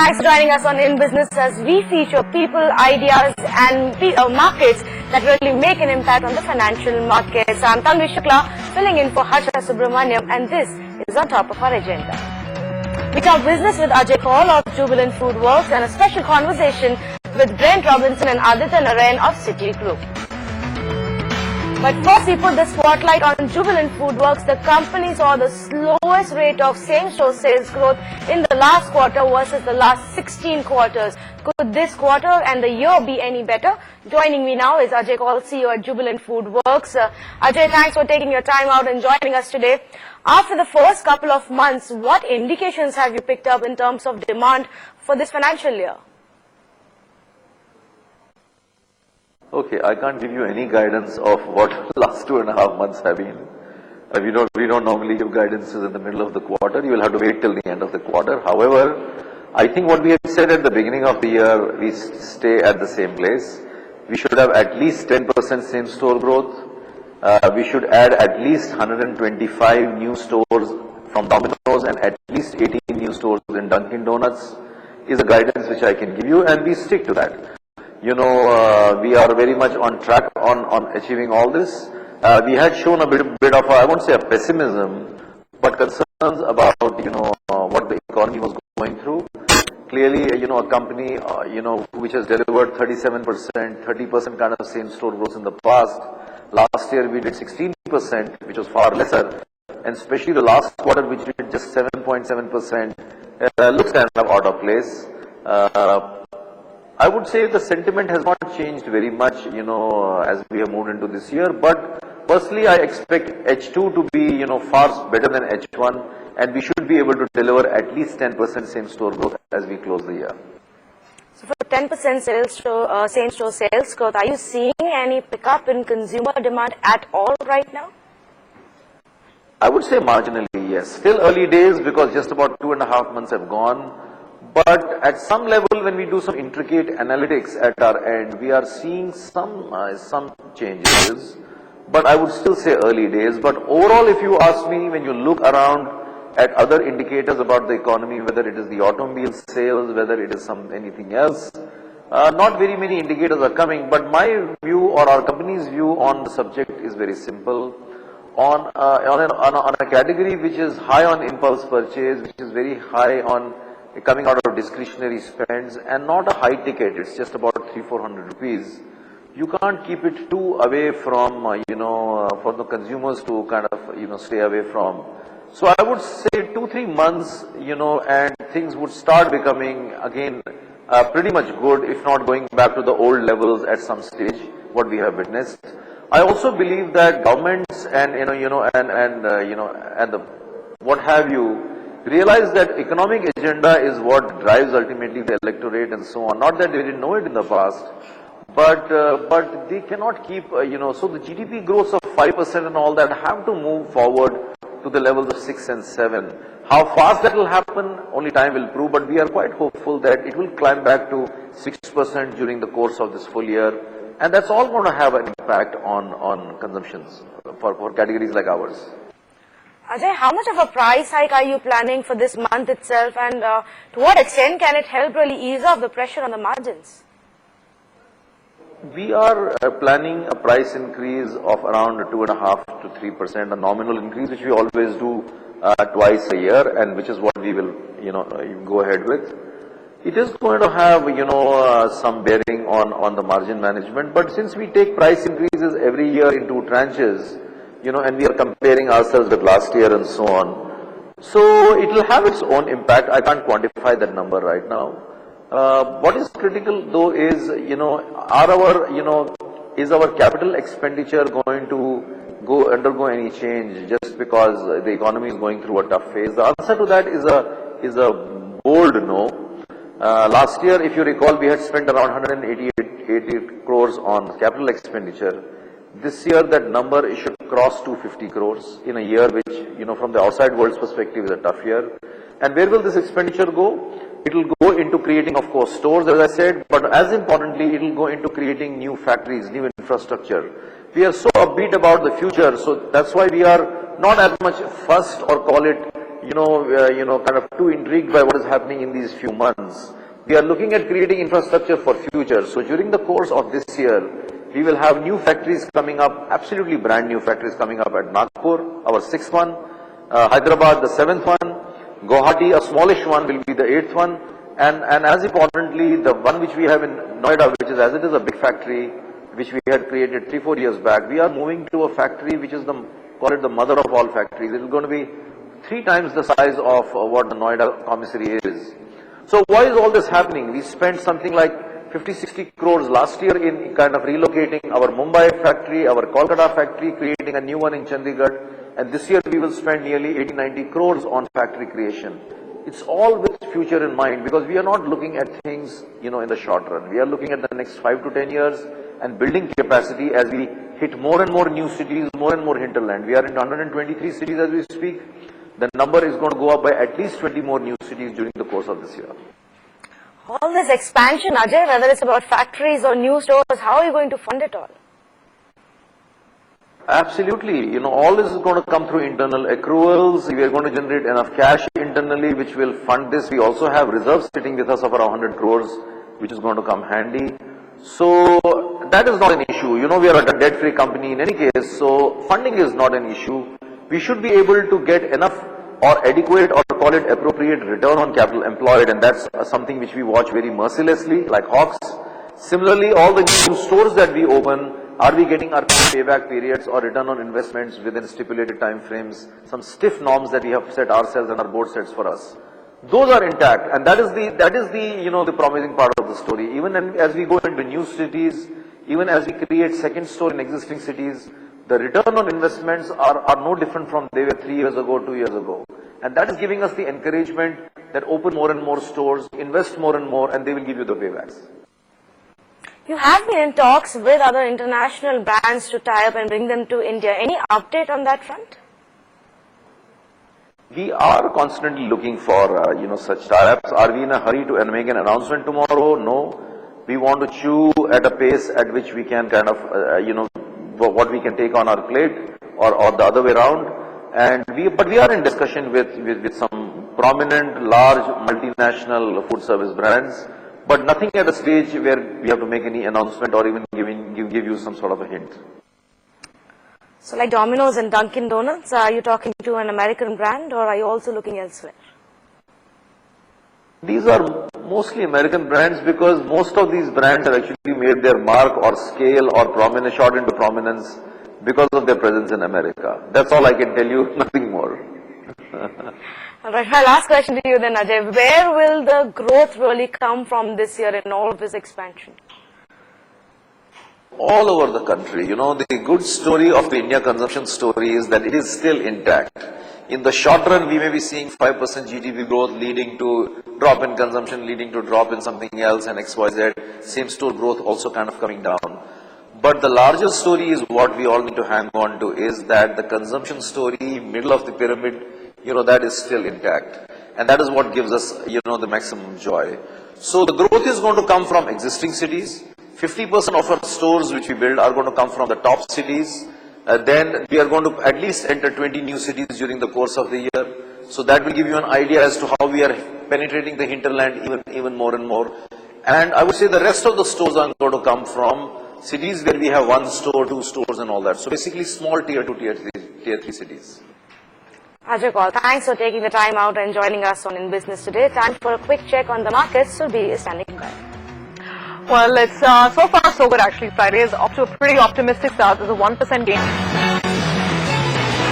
thanks for joining us on In Business as we feature people, ideas and markets that really make an impact on the financial markets. I'm Tanvi Shukla, filling in for Harsha Subramaniam, and this is on top of our agenda. We talk business with Ajay Kaul of JubilantFoodWorks and a special conversation with Brent Robinson and Aditya Narayan of Citigroup. But first we put the spotlight on JubilantFoodWorks. The company saw the slowest rate of same-store sales growth in the last quarter versus the last 16 quarters. Could this quarter and the year be any better? Joining me now is Ajay Kaul, CEO at JubilantFoodWorks. Ajay, thanks for taking your time out and joining us today. After the first couple of months, what indications have you picked up in terms of demand for this financial year? Okay, I can't give you any guidance of what last 2.5 months have been. We don't normally give guidances in the middle of the quarter. You will have to wait till the end of the quarter. However, I think what we had said at the beginning of the year, we stay at the same place. We should have at least 10% same-store growth. We should add at least 125 new stores from Domino's and at least 18 new stores in Dunkin' Donuts is a guidance which I can give you, and we stick to that. We are very much on track on achieving all this. We had shown a bit of, I won't say a pessimism, but concerns about, what the economy was going through. Clearly, a company, which has delivered 37%, 30% kind of same-store growth in the past. Last year we did 16%, which was far lesser. And especially the last quarter, which did just 7.7%, looks kind of out of place. I would say the sentiment has not changed very much, as we have moved into this year. But personally, I expect H2 to be, far better than H1, and we should be able to deliver at least 10% same-store growth as we close the year. So for 10% same-store sales growth, are you seeing any pickup in consumer demand at all right now? I would say marginally, yes. Still early days because just about 2.5 months have gone. But at some level, when we do some intricate analytics at our end, we are seeing some changes. But I would still say early days. But overall, if you ask me, when you look around at other indicators about the economy, whether it is the automobile sales, whether it is anything else, not very many indicators are coming. But my view or our company's view on the subject is very simple. On a category which is high on impulse purchase, which is very high on coming out of discretionary spends and not a high ticket, it's just about 300-400 rupees. You can't keep it too away from, for the consumers to kind of, stay away from. So I would say 2-3 months, and things would start becoming again pretty much good, if not going back to the old levels at some stage, what we have witnessed. I also believe that governments and, what have you, realize that economic agenda is what drives ultimately the electorate and so on. Not that they didn't know it in the past, but they cannot keep, so the GDP growth of 5% and all that have to move forward to the levels of 6 and 7. How fast that will happen, only time will prove, but we are quite hopeful that it will climb back to 6% during the course of this full year. And that's all going to have an impact on consumptions for categories like ours. Ajay, how much of a price hike are you planning for this month itself, and to what extent can it help really ease off the pressure on the margins? We are planning a price increase of around 2.5% to 3%, a nominal increase, which we always do twice a year, and which is what we will, go ahead with. It is going to have, some bearing on the margin management, but since we take price increases every year in 2 tranches, and we are comparing ourselves with last year and so on. So it will have its own impact. I can't quantify that number right now. What is critical though is, is our capital expenditure going to undergo any change just because the economy is going through a tough phase? The answer to that is a bold no. Last year, if you recall, we had spent around 188 crores on capital expenditure. This year, that number should cross 250 crores in a year which, from the outside world's perspective is a tough year. And where will this expenditure go? It will go into creating, of course, stores, as I said, but as importantly, it will go into creating new factories, new infrastructure. We are so upbeat about the future, so that's why we are not as much fussed or call it, kind of too intrigued by what is happening in these few months. We are looking at creating infrastructure for future. So during the course of this year, we will have new factories coming up, absolutely brand new factories coming up at Nagpur, our 6th one, Hyderabad, the 7th one, Guwahati, a smallish one, will be the 8th one, and as importantly, the one which we have in Noida, which is, as it is a big factory, which we had created 3-4 years back, we are moving to a factory which is call it the mother of all factories. It is going to be 3 times the size of what the Noida commissary is. So why is all this happening? We spent something like 50-60 crores last year in kind of relocating our Mumbai factory, our Kolkata factory, creating a new one in Chandigarh, and this year we will spend nearly 80-90 crores on factory creation. It's all with future in mind, because we are not looking at things, in the short run. We are looking at the next 5 to 10 years and building capacity as we hit more and more new cities, more and more hinterland. We are in 123 cities as we speak. The number is going to go up by at least 20 more new cities during the course of this year. All this expansion, Ajay, whether it's about factories or new stores, how are you going to fund it all? Absolutely. All this is going to come through internal accruals. We are going to generate enough cash internally which will fund this. We also have reserves sitting with us of around 100 crores, which is going to come handy. So that is not an issue. We are a debt-free company in any case, so funding is not an issue. We should be able to get enough or adequate, or call it appropriate, return on capital employed, and that's something which we watch very mercilessly, like hawks. Similarly, all the new stores that we open, are we getting our payback periods or return on investments within stipulated time frames? Some stiff norms that we have set ourselves and our board sets for us. Those are intact, and that is the promising part of the story. Even as we go into new cities, even as we create second store in existing cities, the return on investments are no different from they were 3 years ago, 2 years ago. And that is giving us the encouragement that open more and more stores, invest more and more, and they will give you the paybacks. You have been in talks with other international brands to tie up and bring them to India. Any update on that front? We are constantly looking for, such tie-ups. Are we in a hurry to make an announcement tomorrow? No. We want to chew at a pace at which we can kind of, what we can take on our plate, or the other way around. But we are in discussion with some prominent, large, multinational food service brands, but nothing at a stage where we have to make any announcement or even give you some sort of a hint. So like Domino's and Dunkin' Donuts, are you talking to an American brand, or are you also looking elsewhere? These are mostly American brands, because most of these brands have actually made their mark or scale or prominence, shot into prominence because of their presence in America. That's all I can tell you, nothing more. Alright, my last question to you then, Ajay. Where will the growth really come from this year in all of this expansion? All over the country. The good story of the India consumption story is that it is still intact. In the short run, we may be seeing 5% GDP growth leading to drop in consumption, leading to drop in something else, and XYZ, same store growth also kind of coming down. But the larger story is what we all need to hang on to, is that the consumption story, middle of the pyramid, that is still intact. And that is what gives us, the maximum joy. So the growth is going to come from existing cities. 50% of our stores which we build are going to come from the top cities. Then we are going to at least enter 20 new cities during the course of the year. So that will give you an idea as to how we are penetrating the hinterland even more and more. And I would say the rest of the stores are going to come from cities where we have 1 store, 2 stores and all that. So basically small tier 2, tier 3 cities. Ajay Kaul, thanks for taking the time out and joining us on In Business today. Time for a quick check on the markets. Subi is standing by. Well, it's so far so good actually. Friday is off to a pretty optimistic start. There's a 1% gain.